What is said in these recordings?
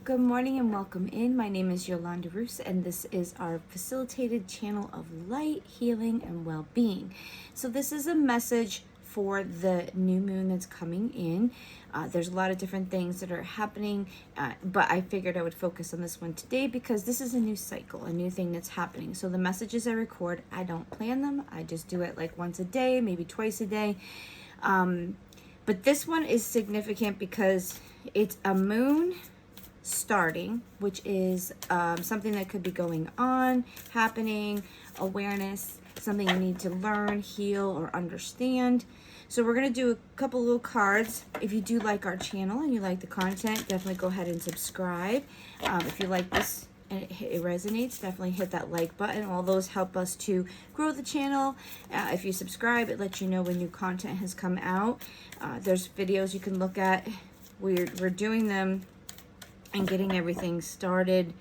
Good morning and welcome in. My name is Yolanda Roos, and this is our facilitated channel of light, healing, and well-being. So this is a message for the new moon that's coming in. There's a lot of different things that are happening, but I figured I would focus on this one today because this is a new cycle, a new thing that's happening. So the messages I record, I don't plan them. I just do it like once a day, maybe twice a day. But this one is significant because it's a moon starting, which is something that could be going on, happening, awareness, something you need to learn, heal, or understand. So we're going to do a couple little cards. If you do like our channel and you like the content, definitely go ahead and subscribe. If you like this and it resonates, definitely hit that like button. All those help us to grow the channel. If you subscribe, it lets you know when new content has come out. There's videos you can look at. We're doing them and getting everything started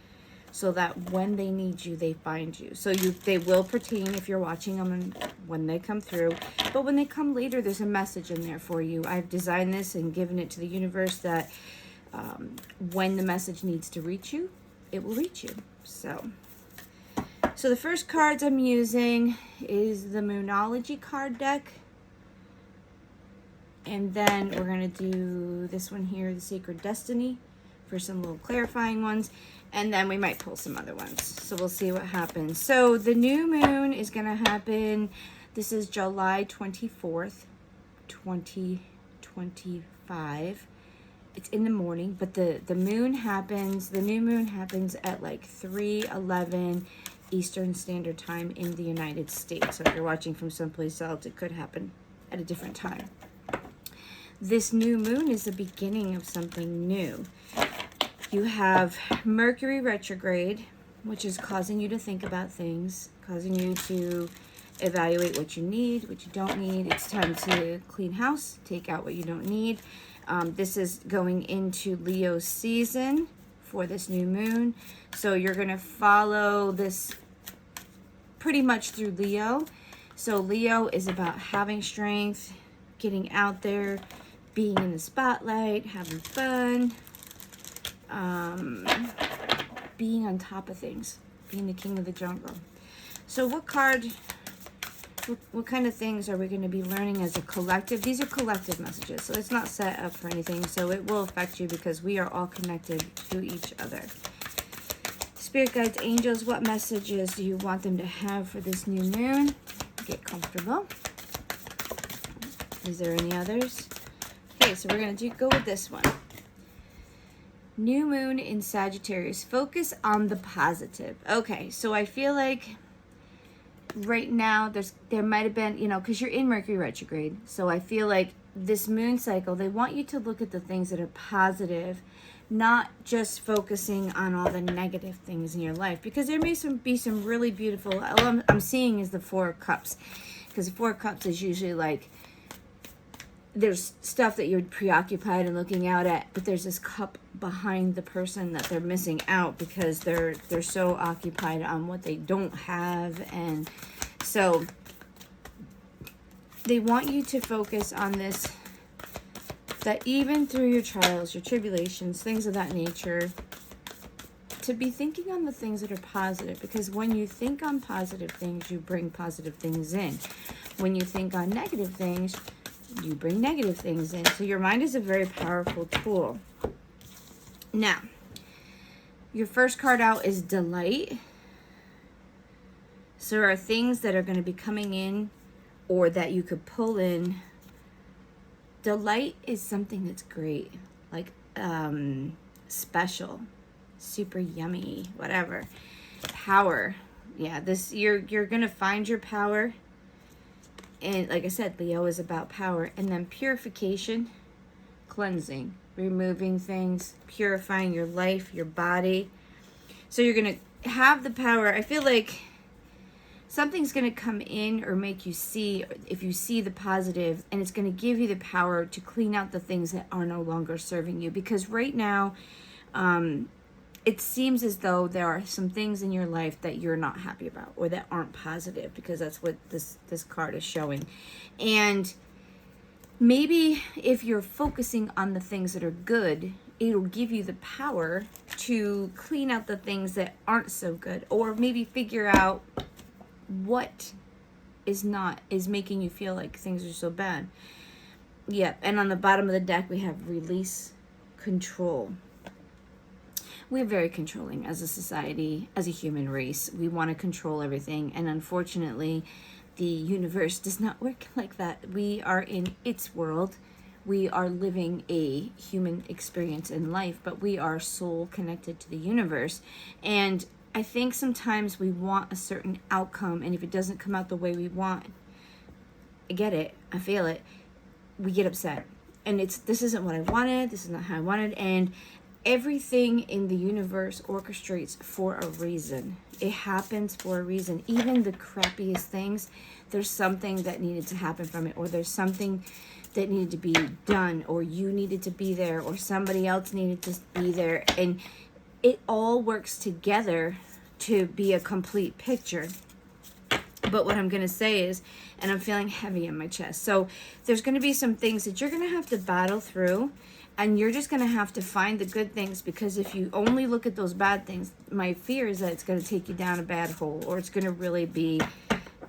so that when they need you, they find you. So they will pertain if you're watching them when they come through. But when they come later, there's a message in there for you. I've designed this and given it to the universe that when the message needs to reach you, it will reach you. So the first cards I'm using is the Moonology card deck. And then we're going to do this one here, the Sacred Destiny, for some little clarifying ones, and then we might pull some other ones, so we'll see what happens. So the new moon is going to happen, this is July 24th 2025. It's in the morning, but the new moon happens at like 3:11 Eastern Standard Time in the United States. So if you're watching from someplace else, it could happen at a different time. This new moon is the beginning of something new. You have Mercury retrograde, which is causing you to think about things, causing you to evaluate what you need, what you don't need. It's time to clean house, take out what you don't need. This is going into Leo season for this new moon. So you're going to follow this pretty much through Leo. So Leo is about having strength, getting out there, being in the spotlight, having fun, being on top of things, being the king of the jungle. So what kind of things are we going to be learning as a collective? These are collective messages, so it's not set up for anything, so it will affect you because we are all connected to each other. Spirit guides, angels, what messages do you want them to have for this new moon? Get comfortable. Is there any others? Okay, so we're going to go with this one. New moon in Sagittarius. Focus on the positive. Okay, so I feel like right now there might have been, because you're in Mercury retrograde. So I feel like this moon cycle, they want you to look at the things that are positive, not just focusing on all the negative things in your life. Because there may be some really beautiful, all I'm seeing is the Four of Cups. Because the Four of Cups is usually like, there's stuff that you're preoccupied and looking out at, but there's this cup behind the person that they're missing out because they're so occupied on what they don't have. And so they want you to focus on this, that even through your trials, your tribulations, things of that nature, to be thinking on the things that are positive, because when you think on positive things, you bring positive things in. When you think on negative things, you bring negative things in. So your mind is a very powerful tool. Now, your first card out is Delight. So there are things that are going to be coming in or that you could pull in. Delight is something that's great, like special, super yummy, whatever. Power. Yeah, this you're going to find your power. And like I said, Leo is about power. And then purification, cleansing, removing things, purifying your life, your body. So you're going to have the power. I feel like something's going to come in or make you see, if you see the positive, and it's going to give you the power to clean out the things that are no longer serving you. Because right now, it seems as though there are some things in your life that you're not happy about or that aren't positive, because that's what this card is showing. And maybe if you're focusing on the things that are good, it'll give you the power to clean out the things that aren't so good, or maybe figure out what is making you feel like things are so bad. Yep. And on the bottom of the deck, we have release, control. We're very controlling as a society, as a human race. We want to control everything. And unfortunately, the universe does not work like that. We are in its world. We are living a human experience in life, but we are soul connected to the universe. And I think sometimes we want a certain outcome, and if it doesn't come out the way we want, I get it, I feel it, we get upset. And this isn't what I wanted, this is not how I wanted, and everything in the universe orchestrates for a reason. It happens for a reason. Even the crappiest things, there's something that needed to happen from it, or there's something that needed to be done, or you needed to be there, or somebody else needed to be there, and it all works together to be a complete picture. But what I'm going to say is, and I'm feeling heavy in my chest, so there's going to be some things that you're going to have to battle through, and you're just going to have to find the good things, because if you only look at those bad things, my fear is that it's going to take you down a bad hole, or it's going to really be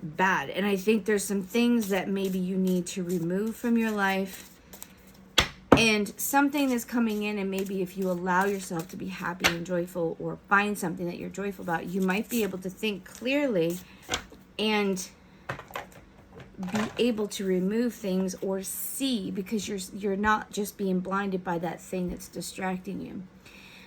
bad. And I think there's some things that maybe you need to remove from your life, and something that's coming in, and maybe if you allow yourself to be happy and joyful, or find something that you're joyful about, you might be able to think clearly and be able to remove things or see, because you're not just being blinded by that thing that's distracting you.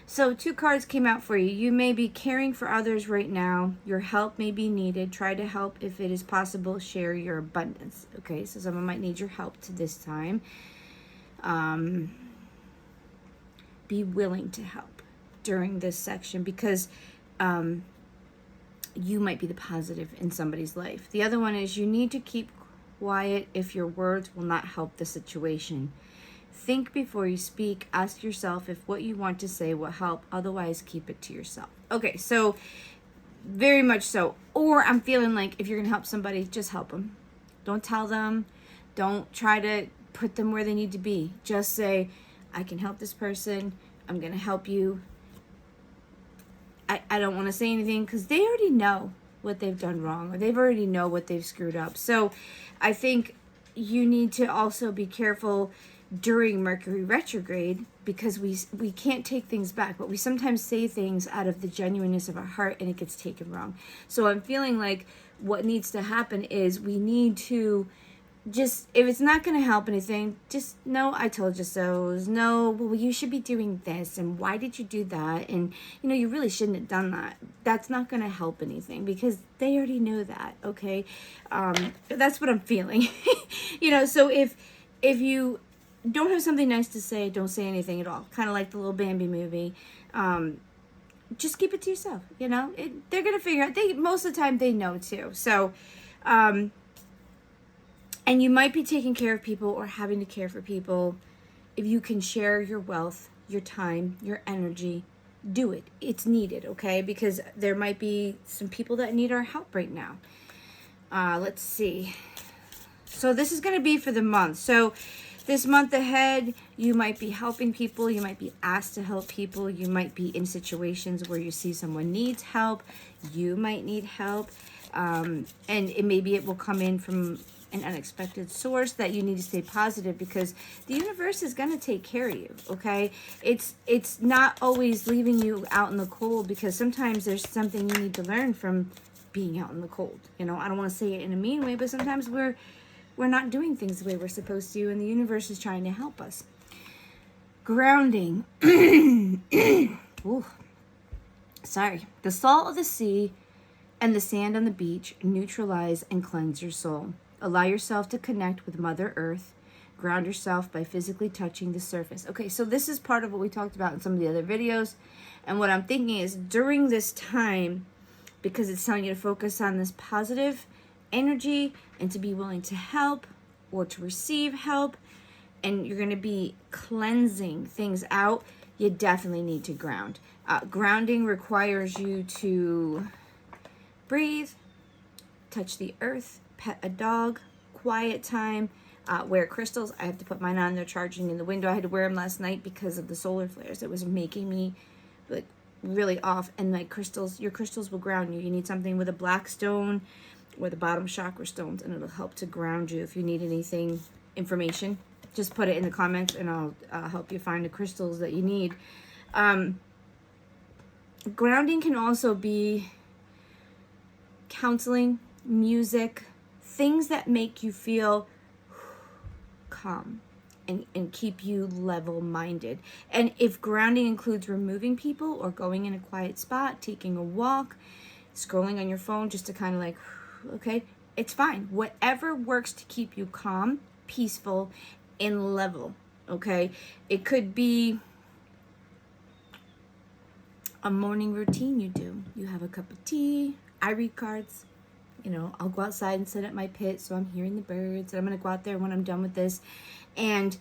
So 2 cards came out for you. You may be caring for others right now. Your help may be needed. Try to help if it is possible. Share your abundance. Okay, so someone might need your help to this time. Be willing to help during this section, because you might be the positive in somebody's life. The other one is you need to keep quiet if your words will not help the situation. Think before you speak. Ask yourself if what you want to say will help. Otherwise, keep it to yourself. Okay, so very much so. Or I'm feeling like if you're going to help somebody, just help them. Don't tell them. Don't try to put them where they need to be. Just say, I can help this person. I'm going to help you. I don't want to say anything, because they already know what they've done wrong, or they've already know what they've screwed up. So I think you need to also be careful during Mercury retrograde, because we can't take things back, but we sometimes say things out of the genuineness of our heart and it gets taken wrong. So I'm feeling like what needs to happen is we need to just, if it's not going to help anything, just, no, I told you so. No, well, you should be doing this, and why did you do that? And, you really shouldn't have done that. That's not going to help anything, because they already know that, okay? That's what I'm feeling. So if you don't have something nice to say, don't say anything at all. Kind of like the little Bambi movie. Just keep it to yourself, they're going to figure out. Most of the time, they know, too. So, and you might be taking care of people or having to care for people. If you can share your wealth, your time, your energy, do it. It's needed, okay? Because there might be some people that need our help right now. Let's see. So this is going to be for the month. So this month ahead, you might be helping people. You might be asked to help people. You might be in situations where you see someone needs help. You might need help. And maybe it will come in from an unexpected source that you need to stay positive, because the universe is going to take care of you, okay? It's not always leaving you out in the cold, because sometimes there's something you need to learn from being out in the cold. I don't want to say it in a mean way, but sometimes we're not doing things the way we're supposed to, and the universe is trying to help us. Grounding. Ooh. Sorry. The salt of the sea and the sand on the beach neutralize and cleanse your soul. Allow yourself to connect with Mother Earth. Ground yourself by physically touching the surface. Okay, so this is part of what we talked about in some of the other videos. And what I'm thinking is, during this time, because it's telling you to focus on this positive energy and to be willing to help or to receive help, and you're going to be cleansing things out, you definitely need to ground. Grounding requires you to breathe, touch the earth, pet a dog, quiet time, wear crystals. I have to put mine on. They're charging in the window. I had to wear them last night because of the solar flares. It was making me like really off. And like crystals, your crystals will ground you. You need something with a black stone or the bottom chakra stones, and it'll help to ground you. If you need anything, information, just put it in the comments and I'll help you find the crystals that you need. Grounding can also be counseling, music, things that make you feel calm and keep you level-minded. And if grounding includes removing people or going in a quiet spot, taking a walk, scrolling on your phone just to kind of like, okay, it's fine. Whatever works to keep you calm, peaceful, and level, okay? It could be a morning routine you do. You have a cup of tea. I read cards. You know, I'll go outside and sit at my pit so I'm hearing the birds. And I'm going to go out there when I'm done with this. And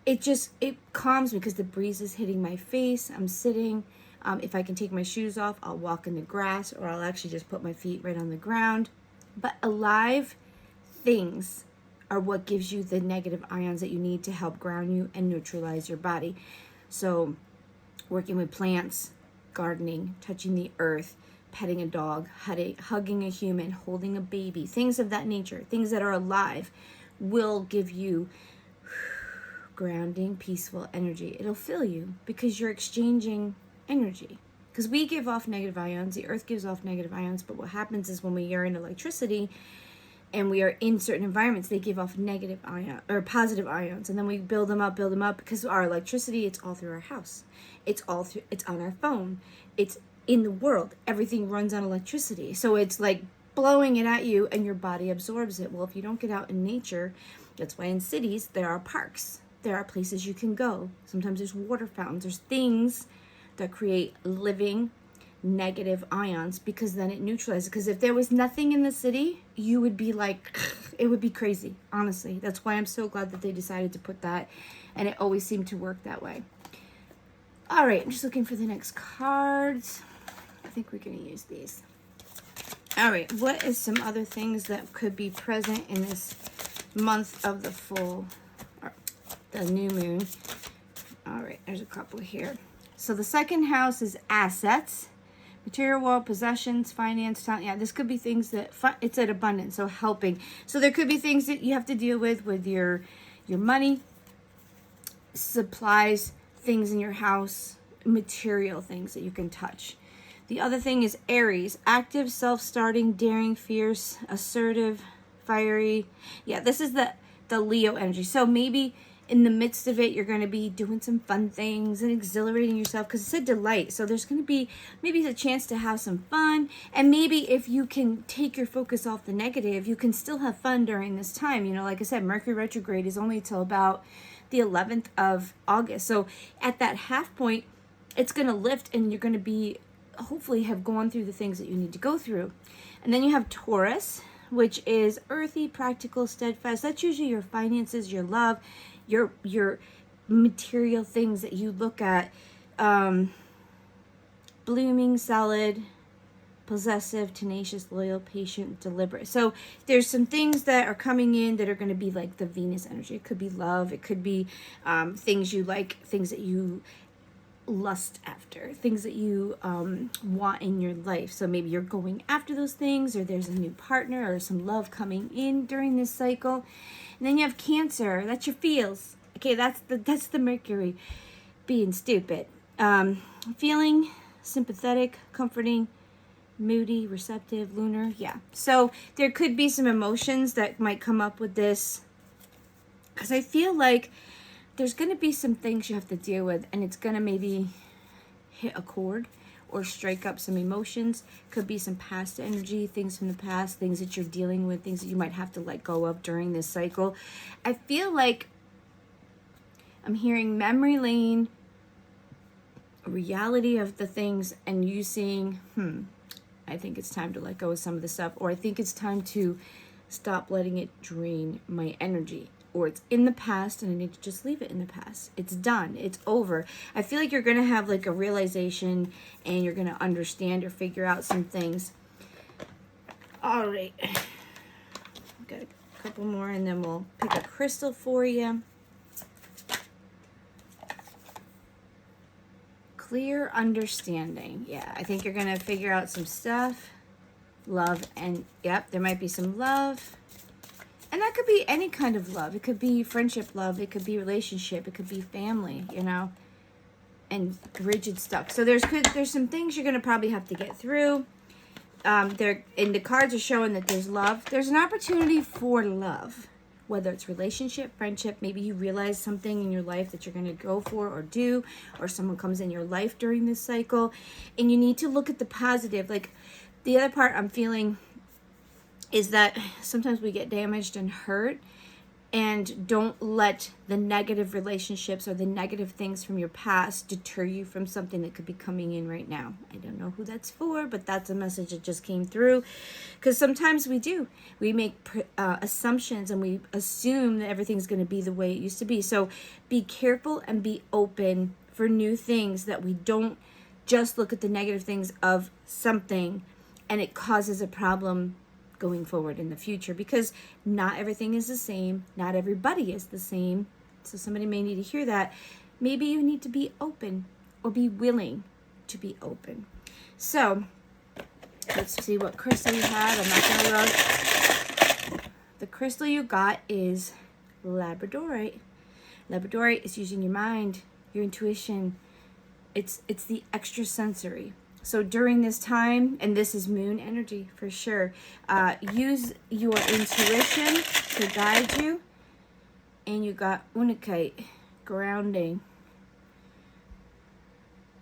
it calms me because the breeze is hitting my face. I'm sitting. If I can take my shoes off, I'll walk in the grass, or I'll actually just put my feet right on the ground. But alive things are what gives you the negative ions that you need to help ground you and neutralize your body. So working with plants, gardening, touching the earth, petting a dog, hugging a human, holding a baby, things of that nature, things that are alive will give you grounding, peaceful energy. It'll fill you because you're exchanging energy. Because we give off negative ions, the earth gives off negative ions, but what happens is when we are in electricity and we are in certain environments, they give off negative ion or positive ions, and then we build them up because our electricity, it's all through our house. It's on our phone. It's in the world. Everything runs on electricity. So it's like blowing it at you and your body absorbs it. Well, if you don't get out in nature, that's why in cities there are parks. There are places you can go. Sometimes there's water fountains. There's things that create living negative ions because then it neutralizes. Because if there was nothing in the city, you would be like, it would be crazy, honestly. That's why I'm so glad that they decided to put that, and it always seemed to work that way. All right, I'm just looking for the next cards. I think we're going to use these. All right, what is some other things that could be present in this month of the the new moon? All right, there's a couple here. So the second house is assets, material world, possessions, finance, talent. Yeah, this could be things that it's at abundance, so helping. So there could be things that you have to deal with your money, supplies, things in your house, material things that you can touch. The other thing is Aries, active, self-starting, daring, fierce, assertive, fiery. Yeah, this is the Leo energy. So maybe in the midst of it, you're going to be doing some fun things and exhilarating yourself because it's a delight. So there's going to be maybe a chance to have some fun. And maybe if you can take your focus off the negative, you can still have fun during this time. You know, like I said, Mercury retrograde is only till about the 11th of August. So at that half point, it's going to lift and you're going to be, hopefully have gone through the things that you need to go through. And then you have Taurus, which is earthy, practical, steadfast. That's usually your finances, your love, your material things that you look at. Blooming, solid, possessive, tenacious, loyal, patient, deliberate. So there's some things that are coming in that are going to be like the Venus energy. It could be love. It could be things you like, things that you lust after, things that you want in your life. So maybe you're going after those things, or there's a new partner or some love coming in during this cycle. And then you have Cancer. That's your feels. Okay, that's the Mercury being stupid. Feeling, sympathetic, comforting, moody, receptive, lunar. Yeah. So there could be some emotions that might come up with this, because I feel like there's going to be some things you have to deal with, and it's going to maybe hit a chord or strike up some emotions. Could be some past energy, things from the past, things that you're dealing with, things that you might have to let go of during this cycle. I feel like I'm hearing memory lane, reality of the things, and you seeing, I think it's time to let go of some of the stuff, or I think it's time to stop letting it drain my energy, or it's in the past and I need to just leave it in the past. It's done. It's over. I feel like you're going to have like a realization and you're going to understand or figure out some things. All right. Gotta A couple more, and then we'll pick a crystal for you. Clear understanding. Yeah, I think you're going to figure out some stuff. Love, and yep, there might be some love. And that could be any kind of love. It could be friendship love. It could be relationship. It could be family, you know, and rigid stuff. So there's some things you're going to probably have to get through. And the cards are showing that there's love. There's an opportunity for love, whether it's relationship, friendship. Maybe you realize something in your life that you're going to go for or do, or someone comes in your life during this cycle, and you need to look at the positive. Like, the other part I'm feeling is that sometimes we get damaged and hurt, and don't let the negative relationships or the negative things from your past deter you from something that could be coming in right now. I don't know who that's for, but that's a message that just came through, because sometimes we make assumptions, and we assume that everything's going to be the way it used to be. So be careful and be open for new things, that we don't just look at the negative things of something and it causes a problem going forward in the future, because not everything is the same. Not everybody is the same. So somebody may need to hear that. Maybe you need to be open, or be willing to be open. So let's see what crystal you have. I'm not going to look. The crystal you got is Labradorite. Labradorite is using your mind, your intuition. It's the extrasensory. So during this time, and this is moon energy for sure, use your intuition to guide you. And you got Unakite, grounding.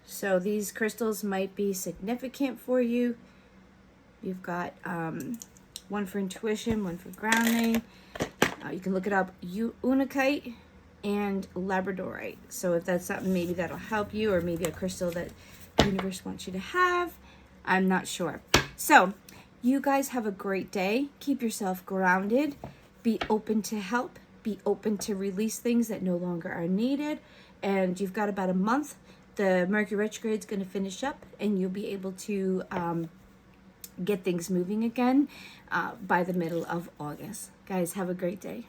So these crystals might be significant for you. You've got one for intuition, one for grounding. You can look it up, Unakite and Labradorite. So if that's something, maybe that'll help you, or maybe a crystal that the universe wants you to have. I'm not sure. So you guys have a great day. Keep yourself grounded. Be open to help. Be open to release things that no longer are needed. And you've got about a month. The Mercury retrograde is going to finish up, and you'll be able to get things moving again by the middle of August. Guys, have a great day.